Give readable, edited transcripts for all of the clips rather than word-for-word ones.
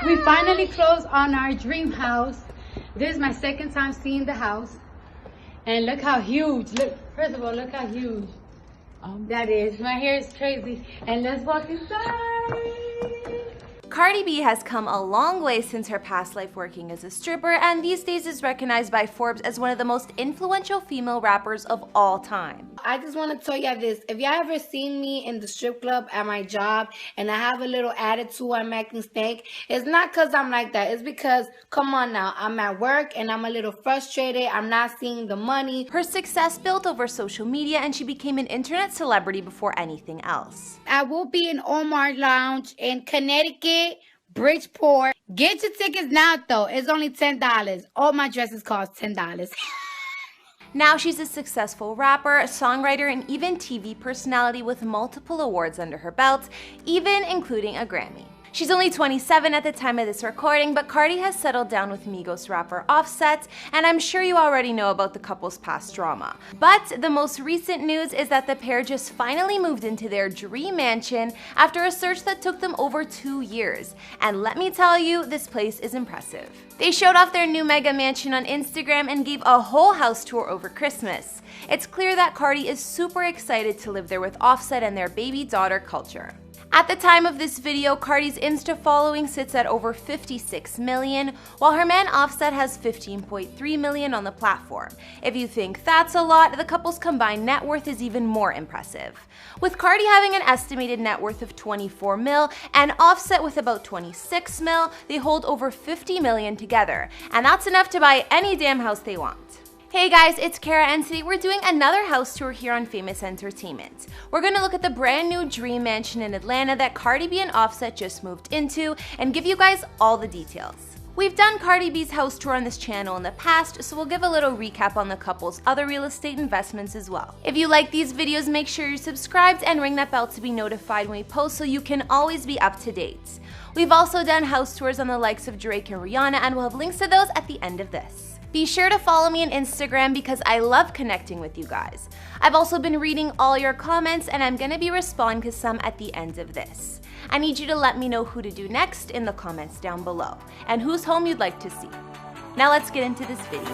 We finally closed on our dream house. This is my second time seeing the house. And look how huge. Look, first of all, look how huge that is. My hair is crazy. And let's walk inside. Cardi B has come a long way since her past life working as a stripper, and these days is recognized by Forbes as one of the most influential female rappers of all time. I just want to tell y'all this. If y'all ever seen me in the strip club at my job and I have a little attitude, I'm acting stank, it's not because I'm like that. It's because, come on now, I'm at work and I'm a little frustrated. I'm not seeing the money. Her success built over social media, and she became an internet celebrity before anything else. I will be in Omar Lounge in Connecticut, Bridgeport. Get your tickets now, though. It's only $10. All my dresses cost $10. Now she's a successful rapper, songwriter, and even TV personality with multiple awards under her belt, even including a Grammy. She's only 27 at the time of this recording, but Cardi has settled down with Migos rapper Offset, and I'm sure you already know about the couple's past drama. But the most recent news is that the pair just finally moved into their dream mansion after a search that took them over 2 years. And let me tell you, this place is impressive. They showed off their new mega mansion on Instagram and gave a whole house tour over Christmas. It's clear that Cardi is super excited to live there with Offset and their baby daughter Culture. At the time of this video, Cardi's Insta following sits at over 56 million, while her man Offset has 15.3 million on the platform. If you think that's a lot, the couple's combined net worth is even more impressive. With Cardi having an estimated net worth of 24 mil and Offset with about 26 mil, they hold over 50 million together, and that's enough to buy any damn house they want. Hey guys, it's Kara, and today we're doing another house tour here on Famous Entertainment. We're gonna look at the brand new dream mansion in Atlanta that Cardi B and Offset just moved into and give you guys all the details. We've done Cardi B's house tour on this channel in the past, so we'll give a little recap on the couple's other real estate investments as well. If you like these videos, make sure you're subscribed and ring that bell to be notified when we post so you can always be up to date. We've also done house tours on the likes of Drake and Rihanna, and we'll have links to those at the end of this. Be sure to follow me on Instagram because I love connecting with you guys. I've also been reading all your comments, and I'm gonna be responding to some at the end of this. I need you to let me know who to do next in the comments down below, and whose home you'd like to see. Now let's get into this video.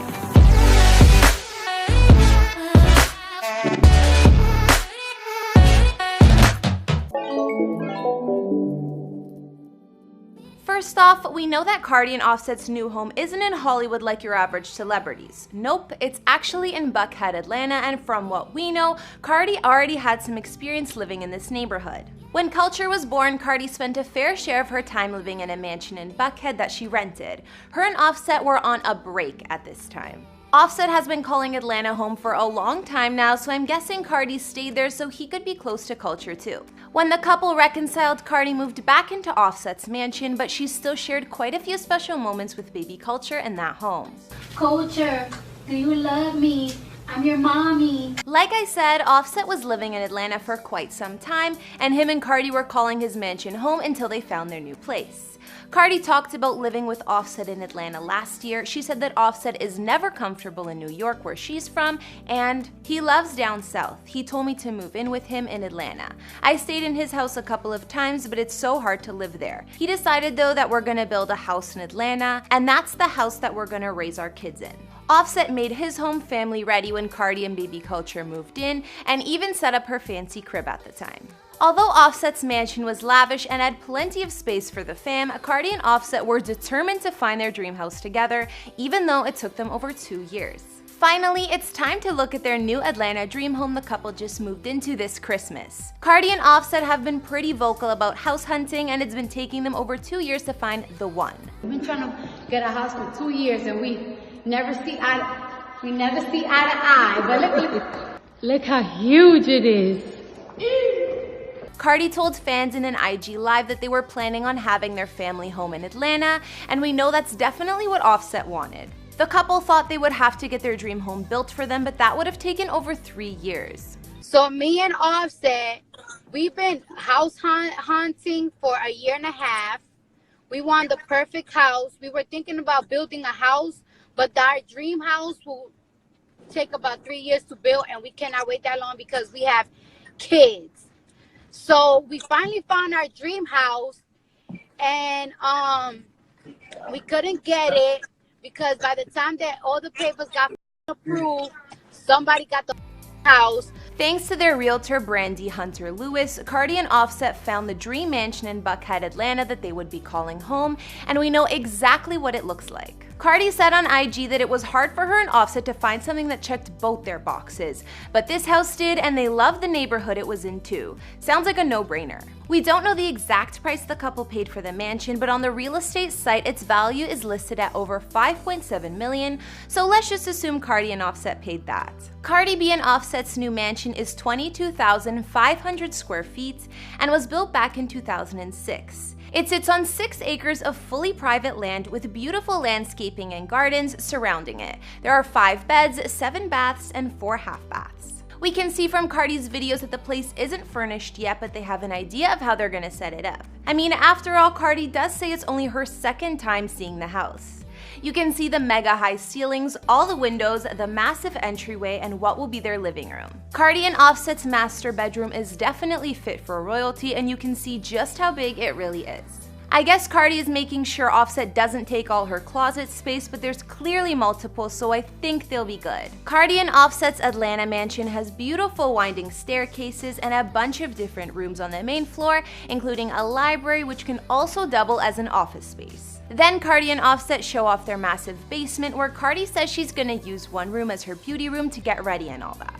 First off, we know that Cardi and Offset's new home isn't in Hollywood like your average celebrities. Nope, it's actually in Buckhead, Atlanta, and from what we know, Cardi already had some experience living in this neighborhood. When Culture was born, Cardi spent a fair share of her time living in a mansion in Buckhead that she rented. Her and Offset were on a break at this time. Offset has been calling Atlanta home for a long time now, so I'm guessing Cardi stayed there so he could be close to Culture too. When the couple reconciled, Cardi moved back into Offset's mansion, but she still shared quite a few special moments with baby Culture in that home. Culture, do you love me? I'm your mommy. Like I said, Offset was living in Atlanta for quite some time, and him and Cardi were calling his mansion home until they found their new place. Cardi talked about living with Offset in Atlanta last year. She said that Offset is never comfortable in New York, where she's from, and he loves down south. He told me to move in with him in Atlanta. I stayed in his house a couple of times, but it's so hard to live there. He decided though that we're gonna build a house in Atlanta, and that's the house that we're gonna raise our kids in. Offset made his home family ready when Cardi and baby Culture moved in, and even set up her fancy crib at the time. Although Offset's mansion was lavish and had plenty of space for the fam, Cardi and Offset were determined to find their dream house together, even though it took them over 2 years. Finally, it's time to look at their new Atlanta dream home the couple just moved into this Christmas. Cardi and Offset have been pretty vocal about house hunting, and it's been taking them over 2 years to find the one. We've been trying to get a house for 2 years, and we never see eye to eye. But look how huge it is. Cardi told fans in an IG Live that they were planning on having their family home in Atlanta, and we know that's definitely what Offset wanted. The couple thought they would have to get their dream home built for them, but that would have taken over 3 years. So me and Offset, we've been house hunting for a year and a half. We want the perfect house. We were thinking about building a house, but our dream house will take about 3 years to build, and we cannot wait that long because we have kids. So we finally found our dream house, and We couldn't get it because by the time that all the papers got approved, somebody got the house. Thanks to their realtor Brandy Hunter Lewis, Cardi and Offset found the dream mansion in Buckhead, Atlanta that they would be calling home, and we know exactly what it looks like. Cardi said on IG that it was hard for her and Offset to find something that checked both their boxes, but this house did, and they loved the neighborhood it was in too. Sounds like a no-brainer. We don't know the exact price the couple paid for the mansion, but on the real estate site, its value is listed at over $5.7 million, so let's just assume Cardi and Offset paid that. Cardi B and Offset's new mansion is 22,500 square feet and was built back in 2006. It sits on 6 acres of fully private land with beautiful landscaping and gardens surrounding it. There are 5 beds, 7 baths, and 4 half baths. We can see from Cardi's videos that the place isn't furnished yet, but they have an idea of how they're gonna set it up. I mean, after all, Cardi does say it's only her second time seeing the house. You can see the mega high ceilings, all the windows, the massive entryway, and what will be their living room. Cardi and Offset's master bedroom is definitely fit for royalty, and you can see just how big it really is. I guess Cardi is making sure Offset doesn't take all her closet space, but there's clearly multiple, so I think they'll be good. Cardi and Offset's Atlanta mansion has beautiful winding staircases and a bunch of different rooms on the main floor, including a library which can also double as an office space. Then Cardi and Offset show off their massive basement, where Cardi says she's gonna use one room as her beauty room to get ready and all that.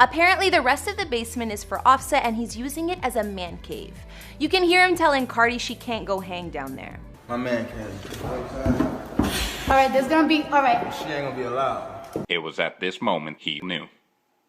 Apparently, the rest of the basement is for Offset, and he's using it as a man cave. You can hear him telling Cardi she can't go hang down there. My man can't. Alright, there's gonna be, alright. She ain't gonna be allowed. It was at this moment he knew.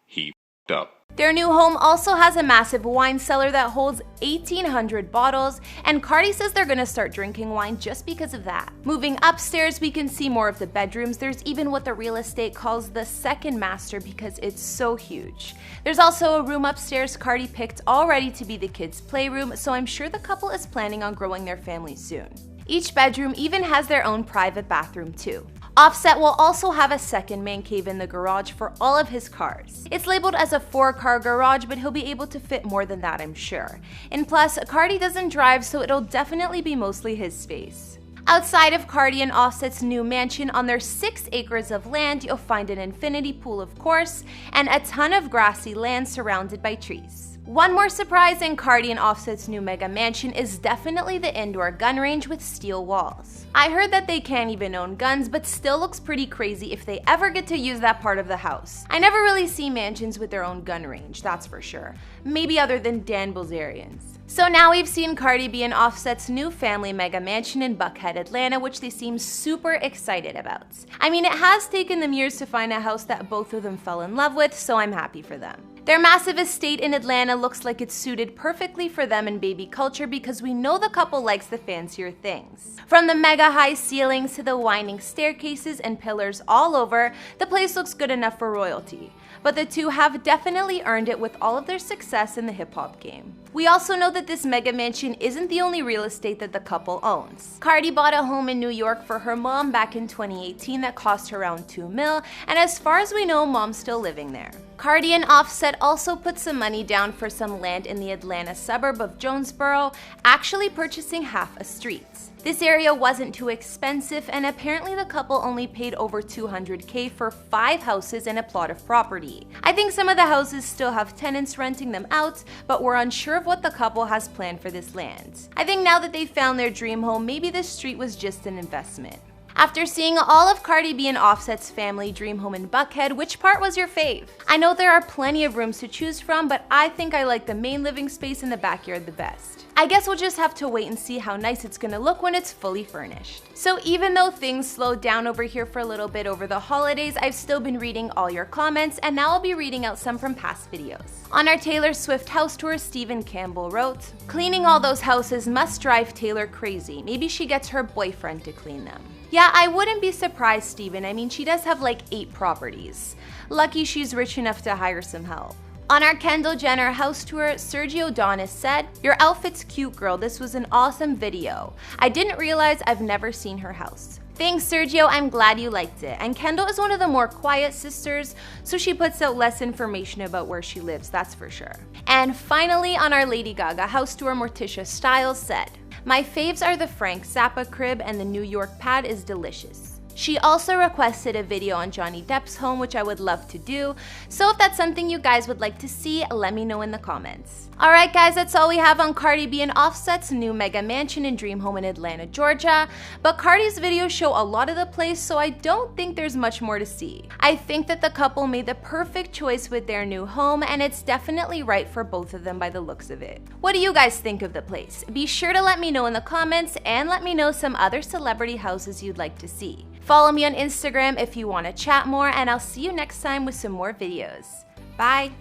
He f***ed up. Their new home also has a massive wine cellar that holds 1,800 bottles, and Cardi says they're gonna start drinking wine just because of that. Moving upstairs, we can see more of the bedrooms. There's even what the real estate calls the second master because it's so huge. There's also a room upstairs Cardi picked already to be the kids' playroom, so I'm sure the couple is planning on growing their family soon. Each bedroom even has their own private bathroom too. Offset will also have a second man cave in the garage for all of his cars. It's labeled as a 4-car garage, but he'll be able to fit more than that, I'm sure. And plus, Cardi doesn't drive, so it'll definitely be mostly his space. Outside of Cardi and Offset's new mansion, on their 6 acres of land, you'll find an infinity pool, of course, and a ton of grassy land surrounded by trees. One more surprise in Cardi and Offset's new mega mansion is definitely the indoor gun range with steel walls. I heard that they can't even own guns, but still looks pretty crazy if they ever get to use that part of the house. I never really see mansions with their own gun range, that's for sure. Maybe other than Dan Bilzerian's. So now we've seen Cardi B and Offset's new family mega mansion in Buckhead, Atlanta, which they seem super excited about. I mean, it has taken them years to find a house that both of them fell in love with, so I'm happy for them. Their massive estate in Atlanta looks like it's suited perfectly for them and baby culture because we know the couple likes the fancier things. From the mega high ceilings to the winding staircases and pillars all over, the place looks good enough for royalty. But the two have definitely earned it with all of their success in the hip-hop game. We also know that this mega mansion isn't the only real estate that the couple owns. Cardi bought a home in New York for her mom back in 2018 that cost her around $2 million, and as far as we know, mom's still living there. Cardi and Offset also put some money down for some land in the Atlanta suburb of Jonesboro, actually purchasing half a street. This area wasn't too expensive, and apparently the couple only paid over $200K for 5 houses and a plot of property. I think some of the houses still have tenants renting them out, but we're unsure of what the couple has planned for this land. I think now that they found their dream home, maybe this street was just an investment. After seeing all of Cardi B and Offset's family dream home in Buckhead, which part was your fave? I know there are plenty of rooms to choose from, but I think I like the main living space in the backyard the best. I guess we'll just have to wait and see how nice it's gonna look when it's fully furnished. So even though things slowed down over here for a little bit over the holidays, I've still been reading all your comments, and now I'll be reading out some from past videos. On our Taylor Swift house tour, Stephen Campbell wrote, "Cleaning all those houses must drive Taylor crazy. Maybe she gets her boyfriend to clean them." Yeah, I wouldn't be surprised, Stephen. I mean, she does have like 8 properties. Lucky she's rich enough to hire some help. On our Kendall Jenner house tour, Sergio Donis said, "Your outfit's cute, girl. This was an awesome video. I didn't realize I've never seen her house." Thanks, Sergio. I'm glad you liked it. And Kendall is one of the more quiet sisters, so she puts out less information about where she lives, that's for sure. And finally, on our Lady Gaga house tour, Morticia Styles said, My faves are the Frank Zappa crib, and the New York pad is delicious. She also requested a video on Johnny Depp's home, which I would love to do, so if that's something you guys would like to see, let me know in the comments. Alright guys, that's all we have on Cardi B and Offset's new mega mansion and dream home in Atlanta, Georgia, but Cardi's videos show a lot of the place, so I don't think there's much more to see. I think that the couple made the perfect choice with their new home, and it's definitely right for both of them by the looks of it. What do you guys think of the place? Be sure to let me know in the comments, and let me know some other celebrity houses you'd like to see. Follow me on Instagram if you want to chat more, and I'll see you next time with some more videos. Bye!